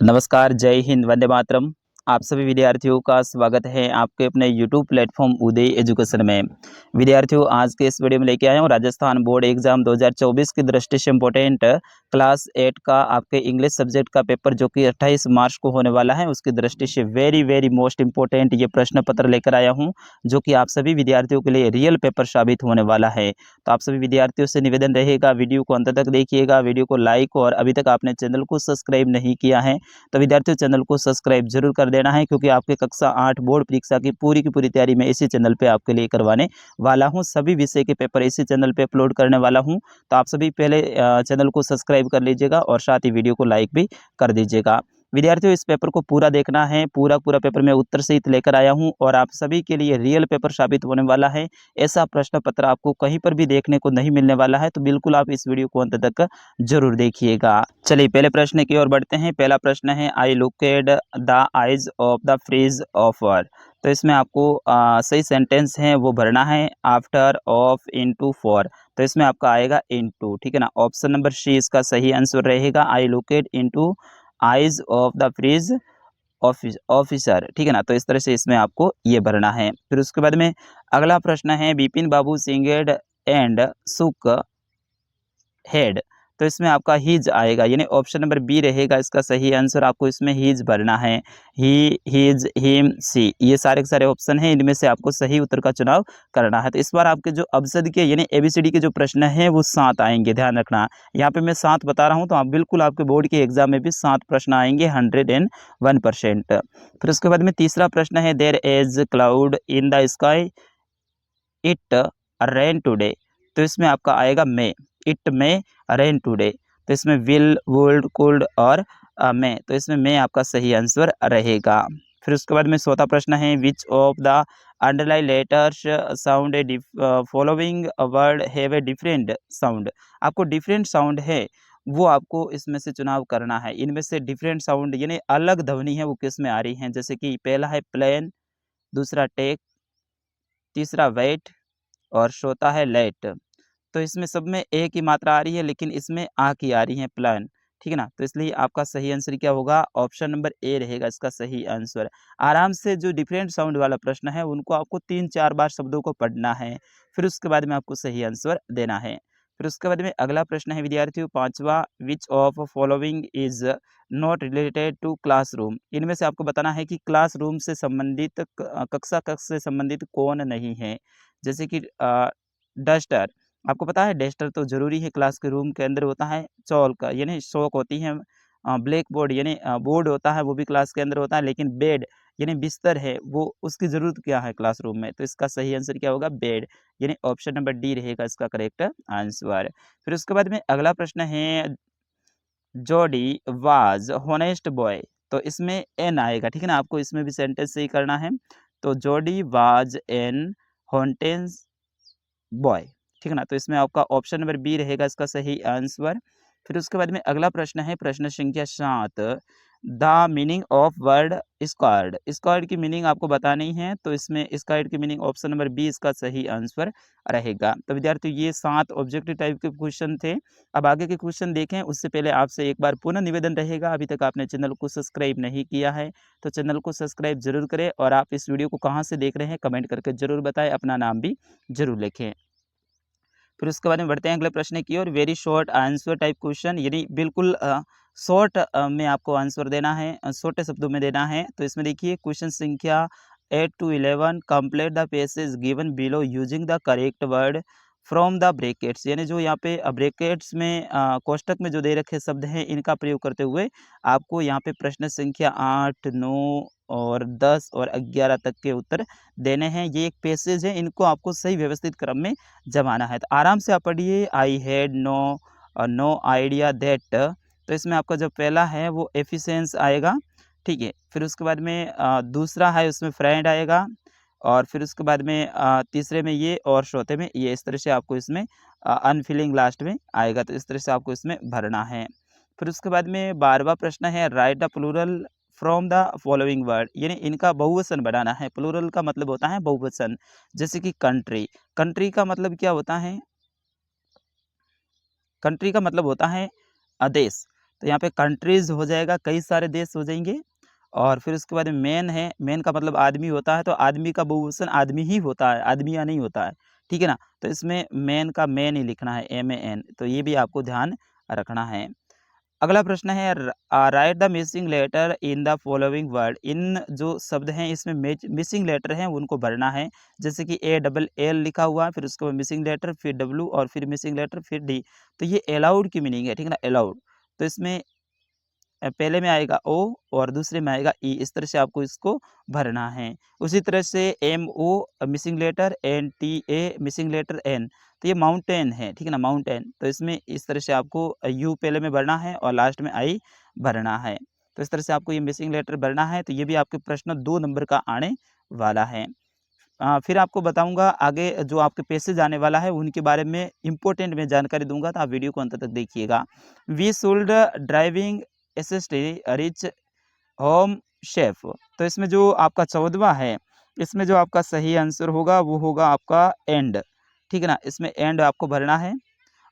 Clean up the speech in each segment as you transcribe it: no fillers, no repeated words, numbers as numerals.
नमस्कार, जय हिंद, वंदे मातरम। आप सभी विद्यार्थियों का स्वागत है आपके अपने यूट्यूब प्लेटफॉर्म उदय एजुकेशन में। विद्यार्थियों, आज के इस वीडियो में लेके आया हूँ राजस्थान बोर्ड एग्जाम 2024 की दृष्टि से इम्पोर्टेंट क्लास 8 का आपके इंग्लिश सब्जेक्ट का पेपर जो कि 28 मार्च को होने वाला है, उसकी दृष्टि से वेरी वेरी मोस्ट इंपॉर्टेंट ये प्रश्न पत्र लेकर आया हूँ, जो कि आप सभी विद्यार्थियों के लिए रियल पेपर साबित होने वाला है। तो आप सभी विद्यार्थियों से निवेदन रहेगा, वीडियो को अंत तक देखिएगा, वीडियो को लाइक और अभी तक आपने चैनल को सब्सक्राइब नहीं किया है तो विद्यार्थियों चैनल को सब्सक्राइब जरूर कर देना है, क्योंकि आपके कक्षा 8 बोर्ड परीक्षा की पूरी तैयारी मैं इसी चैनल पे आपके लिए करवाने वाला हूं। सभी विषय के पेपर इसी चैनल पे अपलोड करने वाला हूं, तो आप सभी पहले चैनल को सब्सक्राइब कर लीजिएगा और साथ ही वीडियो को लाइक भी कर दीजिएगा। विद्यार्थियों, इस पेपर को पूरा देखना है, पूरा पेपर मैं उत्तर सहित लेकर आया हूं और आप सभी के लिए रियल पेपर साबित होने वाला है। ऐसा प्रश्न पत्र आपको कहीं पर भी देखने को नहीं मिलने वाला है, तो बिल्कुल आप इस वीडियो को अंत तक जरूर देखिएगा। चलिए पहले प्रश्न की ओर बढ़ते हैं। पहला प्रश्न है, I looked the eyes of the fridge officer. तो इसमें आपको सही सेंटेंस है वो भरना है, आफ्टर ऑफ इनटू फॉर। तो इसमें आपका आएगा इनटू, ठीक है ना। ऑप्शन नंबर सी इसका सही आंसर रहेगा, I looked into eyes of the fridge officer, ठीक है ना। तो इस तरह से इसमें आपको ये भरना है। फिर उसके बाद में अगला प्रश्न है, बिपिन बाबू सिंगेड एंड सुक हेड। तो इसमें आपका हीज आएगा, यानी ऑप्शन नंबर बी रहेगा इसका सही आंसर। आपको इसमें हीज भरना है, ही, हीज, हिम, सी, ये सारे के सारे ऑप्शन हैं, इनमें से आपको सही उत्तर का चुनाव करना है। तो इस बार आपके जो अबजद के यानी एबीसीडी के जो प्रश्न हैं वो 7 आएंगे, ध्यान रखना। यहाँ पे मैं 7 बता रहा हूँ, तो आप बिल्कुल आपके बोर्ड के एग्जाम में भी 7 प्रश्न आएंगे 101%। फिर उसके बाद में तीसरा प्रश्न है, there is cloud in the sky it rain today. तो इसमें आपका आएगा may, it may rain today. तो इसमें विल, वुड, कुड और मे, तो इसमें मे आपका सही आंसर रहेगा। फिर उसके बाद में चौथा प्रश्न है, which of the underline letters sound A following word have a different sound. आपको डिफरेंट साउंड है वो आपको इसमें से चुनाव करना है। इनमें से डिफरेंट साउंड यानी अलग ध्वनि है वो किस में आ रही है, जैसे कि पहला है प्लेन, दूसरा टेक, तीसरा वेट और चौथा है लेट। तो इसमें सब में ए की मात्रा आ रही है, लेकिन इसमें आ की आ रही है, प्लान, ठीक है ना। तो इसलिए आपका सही आंसर क्या होगा, ऑप्शन नंबर ए रहेगा इसका सही आंसर। आराम से जो डिफरेंट साउंड वाला प्रश्न है उनको आपको 3-4 बार शब्दों को पढ़ना है, फिर उसके बाद में आपको सही आंसर देना है। फिर उसके बाद में अगला प्रश्न है विद्यार्थियों, पांचवा, which of following is not related to classroom. इनमें से आपको बताना है कि क्लासरूम से संबंधित कक्षा कक्ष से संबंधित कौन नहीं है। जैसे कि डस्टर, आपको पता है डस्टर तो ज़रूरी है, क्लास के रूम के अंदर होता है। चौक यानी चौक होती है, ब्लैक बोर्ड यानी बोर्ड होता है, वो भी क्लास के अंदर होता है। लेकिन बेड यानी बिस्तर है, वो उसकी ज़रूरत क्या है क्लासरूम में, तो इसका सही आंसर क्या होगा, बेड, यानी ऑप्शन नंबर डी रहेगा इसका करेक्ट आंसर। फिर उसके बाद में अगला प्रश्न है, जोडी वाज होनेस्ट बॉय। तो इसमें एन आएगा, ठीक है ना। आपको इसमें भी सेंटेंस सही करना है। तो जोडी वाज एन हॉन्टेंस बॉय, ठीक है ना। तो इसमें आपका ऑप्शन नंबर बी रहेगा इसका सही आंसर। फिर उसके बाद में अगला प्रश्न है, प्रश्न संख्या 7, the meaning of word squared. Squared की मीनिंग आपको बतानी है, तो इसमें स्क्वायर्ड की मीनिंग ऑप्शन नंबर बी इसका सही आंसर रहेगा। तो विद्यार्थियों, ये 7 ऑब्जेक्टिव टाइप के क्वेश्चन थे। अब आगे के क्वेश्चन देखें उससे पहले आपसे एक बार पुनः निवेदन रहेगा, अभी तक आपने चैनल को सब्सक्राइब नहीं किया है तो चैनल को सब्सक्राइब जरूर करें, और आप इस वीडियो को कहाँ से देख रहे हैं कमेंट करके जरूर बताएं, अपना नाम भी जरूर लिखें। फिर उसके बाद में बढ़ते हैं अगले प्रश्न की ओर, very short answer type question, यानी बिल्कुल शॉर्ट में आपको आंसर देना है, छोटे शब्दों में देना है। तो इसमें देखिए क्वेश्चन संख्या 8 to 11, complete the passage given below using the correct word from the brackets. यानी जो यहाँ पे ब्रैकेट्स में कोष्टक में जो दे रखे शब्द हैं इनका प्रयोग करते हुए आपको यहाँ पे प्रश्न संख्या 8, 9 और 10 और 11 तक के उत्तर देने हैं। ये एक पैसेज है, इनको आपको सही व्यवस्थित क्रम में जमाना है। तो आराम से आप पढ़िए, I had no idea that. तो इसमें आपका जो पहला है वो एफिशिएंस आएगा, ठीक है। फिर उसके बाद में दूसरा है उसमें फ्रेंड आएगा, और फिर उसके बाद में तीसरे में ये, और चौथे में ये। इस तरह से आपको इसमें अनफिलिंग लास्ट में आएगा, तो इस तरह से आपको इसमें भरना है। फिर उसके बाद में 12वां प्रश्न है, write the plural from the following word, यानी इनका बहुवचन बनाना है। प्लूरल का मतलब होता है बहुवचन, जैसे कि कंट्री। कंट्री का मतलब क्या होता है, कंट्री का मतलब होता है देश। तो यहाँ पे कंट्रीज़ हो जाएगा, कई सारे देश हो जाएंगे। और फिर उसके बाद मैन है, मैन का मतलब आदमी होता है, तो आदमी का बहुवचन आदमी ही होता है, आदमियाँ नहीं होता है, ठीक है ना। तो इसमें मैन का मैन ही लिखना है, MAN, तो ये भी आपको ध्यान रखना है। अगला प्रश्न है, write the missing letter in the following word. इन जो शब्द हैं इसमें मिसिंग लेटर हैं उनको भरना है। जैसे कि ALL लिखा हुआ है, फिर उसके बाद मिसिंग लेटर, फिर W और फिर मिसिंग लेटर, फिर D। तो ये अलाउड की मीनिंग है, ठीक है ना, अलाउड। तो इसमें पहले में आएगा O और दूसरे में आएगा E, इस तरह से आपको इसको भरना है। उसी तरह से MO missing letter, NTA missing letter N, तो ये माउंटेन है, ठीक है ना, माउंटेन। तो इसमें इस तरह से आपको U पहले में भरना है और लास्ट में I भरना है। तो इस तरह से आपको ये मिसिंग लेटर भरना है। तो ये भी आपके प्रश्न 2 नंबर का आने वाला है। फिर आपको बताऊँगा आगे जो आपके पैसेज आने वाला है उनके बारे में इम्पोर्टेंट मैं जानकारी दूँगा, तो आप वीडियो को अंत तक देखिएगा। We should driving safety reach home safe. तो इसमें जो आपका 14वां है, इसमें जो आपका सही आंसर होगा वो होगा आपका एंड, ठीक है ना, इसमें एंड आपको भरना है।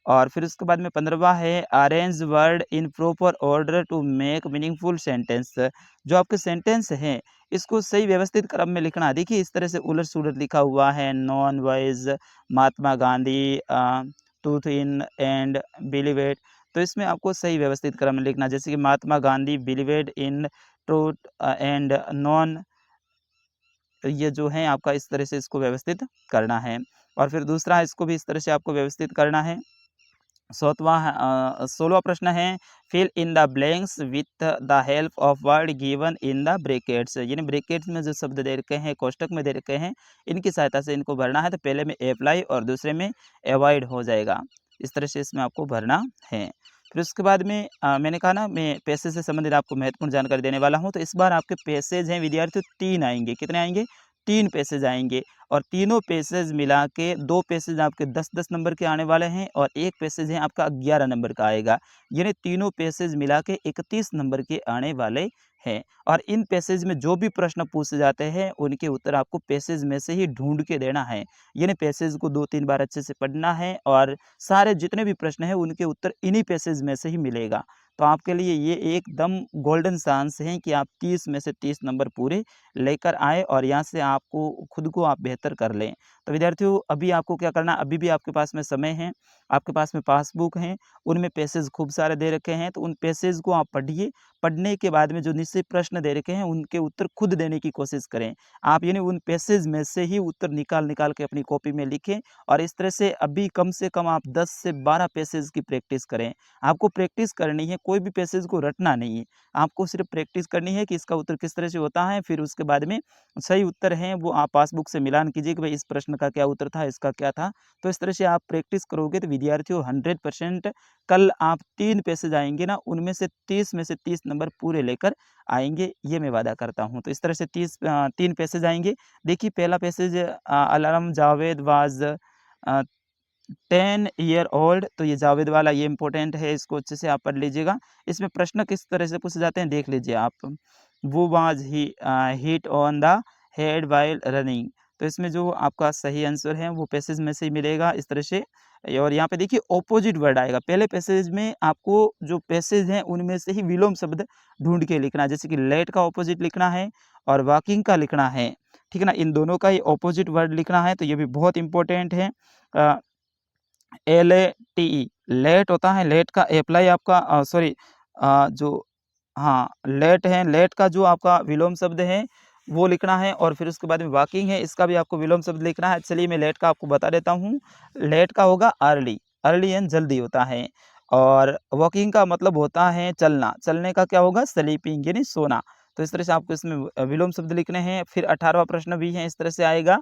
और फिर उसके बाद में 15वां है, arrange word in proper order to make meaningful sentence. जो आपके सेंटेंस हैं इसको सही व्यवस्थित क्रम में लिखना है। देखिए इस तरह से उलट-सुलट लिखा हुआ है, non wise, Mahatma Gandhi, truth in and believe it. तो इसमें आपको सही व्यवस्थित क्रम में लिखना है। जैसे कि Mahatma Gandhi believed in truth and non, ये जो है आपका इस तरह से इसको व्यवस्थित करना है। और फिर दूसरा इसको भी इस तरह से आपको व्यवस्थित करना है। 16वां प्रश्न है, fill in the blanks with the help of word given in the brackets. यानी ब्रैकेट्स में जो शब्द दे रखे हैं, कोष्टक में दे रखे हैं, इनकी सहायता से इनको भरना है। तो पहले में अप्लाई और दूसरे में अवॉइड हो जाएगा। इस तरह से इसमें आपको भरना है। फिर उसके बाद में मैंने कहा ना मैं पैसेज से संबंधित आपको महत्वपूर्ण जानकारी देने वाला हूँ। तो इस बार आपके पैसेज हैं विद्यार्थियों 3 आएंगे। कितने आएंगे? 3 पैसेज आएंगे। और तीनों पैसेज मिला के 2 पैसेज आपके 10-10 नंबर के आने वाले हैं और 1 पैसेज है आपका 11 नंबर का आएगा। यानी तीनों पैसेज मिला के 31 नंबर के आने वाले हैं। और इन पैसेज में जो भी प्रश्न पूछे जाते हैं उनके उत्तर आपको पैसेज में से ही ढूंढ के देना है। यानी पैसेज को 2-3 बार अच्छे से पढ़ना है और सारे जितने भी प्रश्न हैं उनके उत्तर इन्हीं पैसेज में से ही मिलेगा। तो आपके लिए ये एकदम गोल्डन चांस है कि आप 30 में से 30 नंबर पूरे लेकर आएँ और यहाँ से आपको खुद को आप बेहतर कर लें। तो विद्यार्थियों अभी आपको क्या करना है, अभी भी आपके पास में समय है, आपके पास में पासबुक हैं, उनमें पैसेज खूब सारे दे रखे हैं, तो उन पैसेज को आप पढ़िए। पढ़ने के बाद में जो निश्चित प्रश्न दे रखे हैं उनके उत्तर खुद देने की कोशिश करें। आप यानी उन पैसेज में से ही उत्तर निकाल के अपनी कॉपी में लिखें और इस तरह से अभी कम से कम आप 10 से 12 पैसेज की प्रैक्टिस करें। आपको प्रैक्टिस करनी है, कोई भी पैसेज को रटना नहीं है। आपको सिर्फ प्रैक्टिस करनी है कि इसका उत्तर किस तरह से होता है, फिर उसके बाद में सही उत्तर हैं वो आप पासबुक से मिलान कीजिए कि भाई इस प्रश्न का क्या उत्तर था, इसका क्या था। तो इस तरह से आप प्रैक्टिस करोगे तो विद्यार्थियों 100% कल आप 3 पैसेज आएँगे ना, उनमें से 30 में से 30 नंबर पूरे लेकर आएँगे, ये मैं वादा करता हूँ। तो इस तरह से 3 पैसेज आएँगे। देखिए पहला passage, alarm Javed was 10 year old, तो ये जावेद वाला ये इंपॉर्टेंट है, इसको अच्छे से आप पढ़ लीजिएगा। इसमें प्रश्न किस तरह से पूछे जाते हैं देख लीजिए आप। वो was he hit on the head while running. तो इसमें जो आपका सही आंसर है वो पैसेज में से ही मिलेगा इस तरह से। और यहाँ पे देखिए ऑपोजिट वर्ड आएगा। पहले पैसेज में आपको जो पैसेज हैं उनमें से ही विलोम शब्द ढूंढ के लिखना है। जैसे कि लेट का ऑपोजिट लिखना है और वॉकिंग का लिखना है, ठीक है ना, इन दोनों का ही ऑपोजिट वर्ड लिखना है। तो ये भी बहुत इंपॉर्टेंट है। LATE लेट होता है, लेट का अप्लाई आपका सॉरी जो हाँ लेट है, लेट का जो आपका विलोम शब्द है वो लिखना है। और फिर उसके बाद में वॉकिंग है, इसका भी आपको विलोम शब्द लिखना है। चलिए मैं लेट का आपको बता देता हूँ। लेट का होगा अर्ली, अर्ली यानी जल्दी होता है। और वॉकिंग का मतलब होता है चलना, चलने का क्या होगा स्लीपिंग यानी सोना। तो इस तरह से आपको इसमें विलोम शब्द लिखने हैं। फिर 18वां प्रश्न भी है इस तरह से आएगा।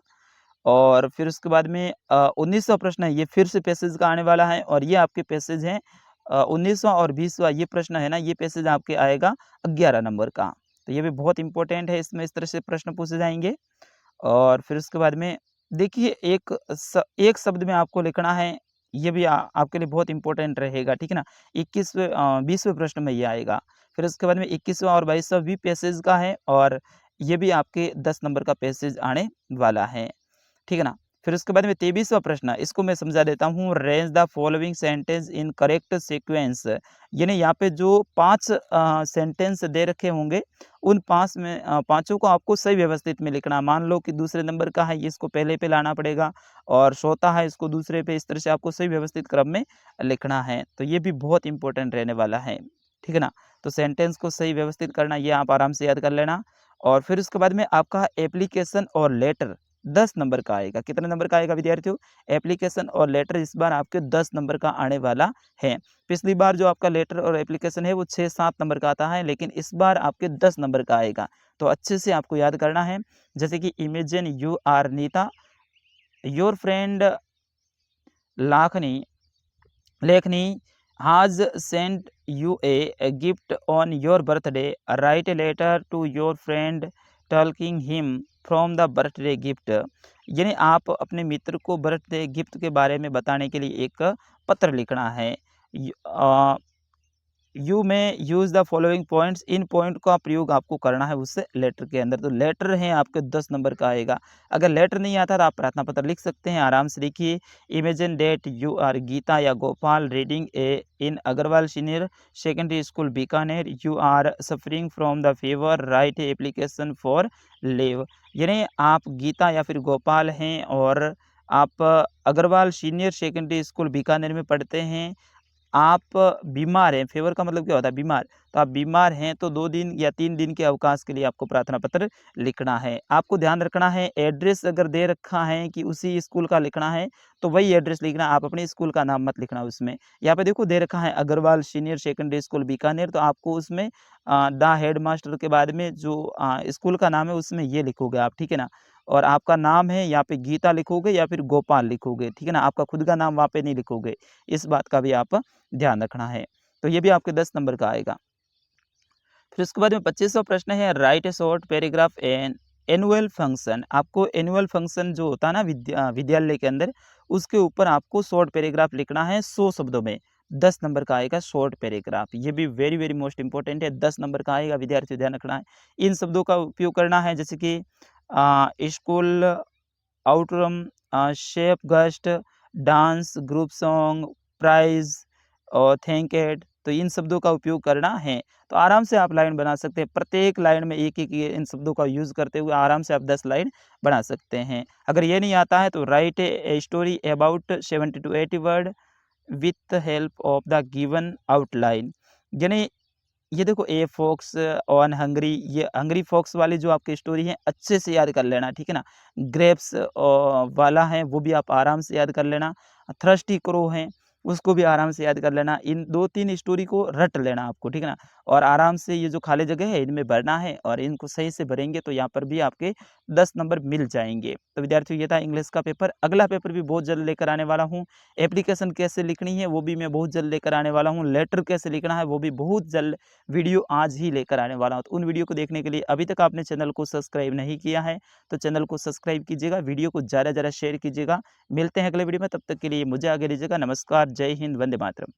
और फिर उसके बाद में 19वां प्रश्न है, ये फिर से पैसेज का आने वाला है और ये आपके पैसेज हैं 19वां और 20वां ये प्रश्न है ना, ये पैसेज आपके आएगा 11 नंबर का। तो ये भी बहुत इंपॉर्टेंट है, इसमें इस तरह से प्रश्न पूछे जाएंगे। और फिर उसके बाद में देखिए एक शब्द में आपको लिखना है, ये भी आपके लिए बहुत इंपॉर्टेंट रहेगा, ठीक है ना। 20वें प्रश्न में ये आएगा। फिर उसके बाद में 21वां और 22वां भी पैसेज का है और ये भी आपके 10 नंबर का पैसेज आने वाला है, ठीक है ना। फिर उसके बाद में 23वां प्रश्न, इसको मैं समझा देता हूँ। Arrange the following sentence in correct sequence, यानी यहाँ पे जो 5 सेंटेंस दे रखे होंगे, उन 5 में पाँचों को आपको सही व्यवस्थित में लिखना है। मान लो कि दूसरे नंबर का है, इसको पहले पे लाना पड़ेगा, और चौथा है, इसको दूसरे पे। इस तरह से आपको सही व्यवस्थित क्रम में लिखना है। तो ये भी बहुत इंपॉर्टेंट रहने वाला है, ठीक है ना। तो सेंटेंस को सही व्यवस्थित करना, ये आप आराम से याद कर लेना। और फिर उसके बाद में आपका एप्लीकेशन और लेटर 10 नंबर का आएगा। कितने नंबर का आएगा विद्यार्थियों? एप्लीकेशन और लेटर इस बार आपके 10 नंबर का आने वाला है। पिछली बार जो आपका लेटर और एप्लीकेशन है वो 6-7 नंबर का आता है, लेकिन इस बार आपके 10 नंबर का आएगा। तो अच्छे से आपको याद करना है। जैसे कि imagine you are Nita, your friend Lakhni Lekhni has sent you a gift on your birthday. Write a letter to your friend thanking him from the birthday gift. यानी आप अपने मित्र को बर्थडे गिफ्ट के बारे में बताने के लिए एक पत्र लिखना है। यू में use the following points, in point का प्रयोग आपको करना है उस लेटर के अंदर। तो लेटर है आपके 10 नंबर का आएगा। अगर लेटर नहीं आता तो आप प्रार्थना पत्र लिख सकते हैं, आराम से लिखिए। Imagine that you are Geeta या Gopal reading a in Agarwal senior secondary school Bikaner, you are suffering from the fever, write application for leave. यानी आप गीता या फिर गोपाल हैं और आप Agarwal senior secondary school Bikaner में पढ़ते हैं। आप बीमार हैं, फ़ीवर का मतलब क्या होता है? बीमार। तो आप बीमार हैं तो 2 दिन या 3 दिन के अवकाश के लिए आपको प्रार्थना पत्र लिखना है। आपको ध्यान रखना है, एड्रेस अगर दे रखा है कि उसी स्कूल का लिखना है, तो वही एड्रेस लिखना, आप अपने स्कूल का नाम मत लिखना उसमें। यहाँ पे देखो दे रखा है Agarwal senior secondary school Bikaner, तो आपको उसमें द हेडमास्टर के बाद में जो स्कूल का नाम है उसमें ये लिखोगे आप, ठीक है ना। और आपका नाम है यहाँ पे गीता लिखोगे या फिर गोपाल लिखोगे, ठीक है ना। आपका खुद का नाम वहाँ पे नहीं लिखोगे, इस बात का भी आप ध्यान रखना है। तो ये भी आपके 10 नंबर का आएगा। फिर उसके बाद में 25वां प्रश्न है, right A short paragraph an annual function. आपको एनुअल फंक्शन जो होता है ना विद्यालय के अंदर, उसके ऊपर आपको शॉर्ट पैराग्राफ लिखना है 100 शब्दों में। 10 नंबर का आएगा शॉर्ट पैराग्राफ। ये भी वेरी वेरी मोस्ट इंपॉर्टेंट है, 10 नंबर का आएगा, विद्यार्थी ध्यान रखना है। इन शब्दों का उपयोग करना है, जैसे कि स्कूल, आउटरम, chief guest, dance, group song, prize और थैंक एड। तो इन शब्दों का उपयोग करना है। तो आराम से आप लाइन बना सकते हैं। प्रत्येक लाइन में एक-एक ये इन शब्दों का यूज़ करते हुए आराम से आप 10 लाइन बना सकते हैं। अगर ये नहीं आता है तो write a story about 70 to 80 word with help of the given outline. यानी ये देखो, ए फॉक्स ऑन हंगरी, ये हंगरी फॉक्स वाली जो आपकी स्टोरी है अच्छे से याद कर लेना, ठीक है ना। ग्रेप्स वाला है वो भी आप आराम से याद कर लेना। थर्स्टी क्रो है उसको भी आराम से याद कर लेना। इन 2-3 स्टोरी को रट लेना आपको, ठीक है ना। और आराम से ये जो खाली जगह है इनमें भरना है, और इनको सही से भरेंगे तो यहाँ पर भी आपके 10 नंबर मिल जाएंगे। तो विद्यार्थियों ये था इंग्लिश का पेपर। अगला पेपर भी बहुत जल्द लेकर आने वाला हूँ। एप्लीकेशन कैसे लिखनी है वो भी मैं बहुत जल्द लेकर आने वाला हूँ। लेटर कैसे लिखना है वो भी बहुत जल्द वीडियो आज ही लेकर आने वाला हूँ। तो उन वीडियो को देखने के लिए अभी तक आपने चैनल को सब्सक्राइब नहीं किया है तो चैनल को सब्सक्राइब कीजिएगा, वीडियो को ज़्यादा से ज़्यादा शेयर कीजिएगा। मिलते हैं अगले वीडियो में, तब तक के लिए मुझे आगे दीजिएगा। नमस्कार, जय हिंद, वंदे मातरम।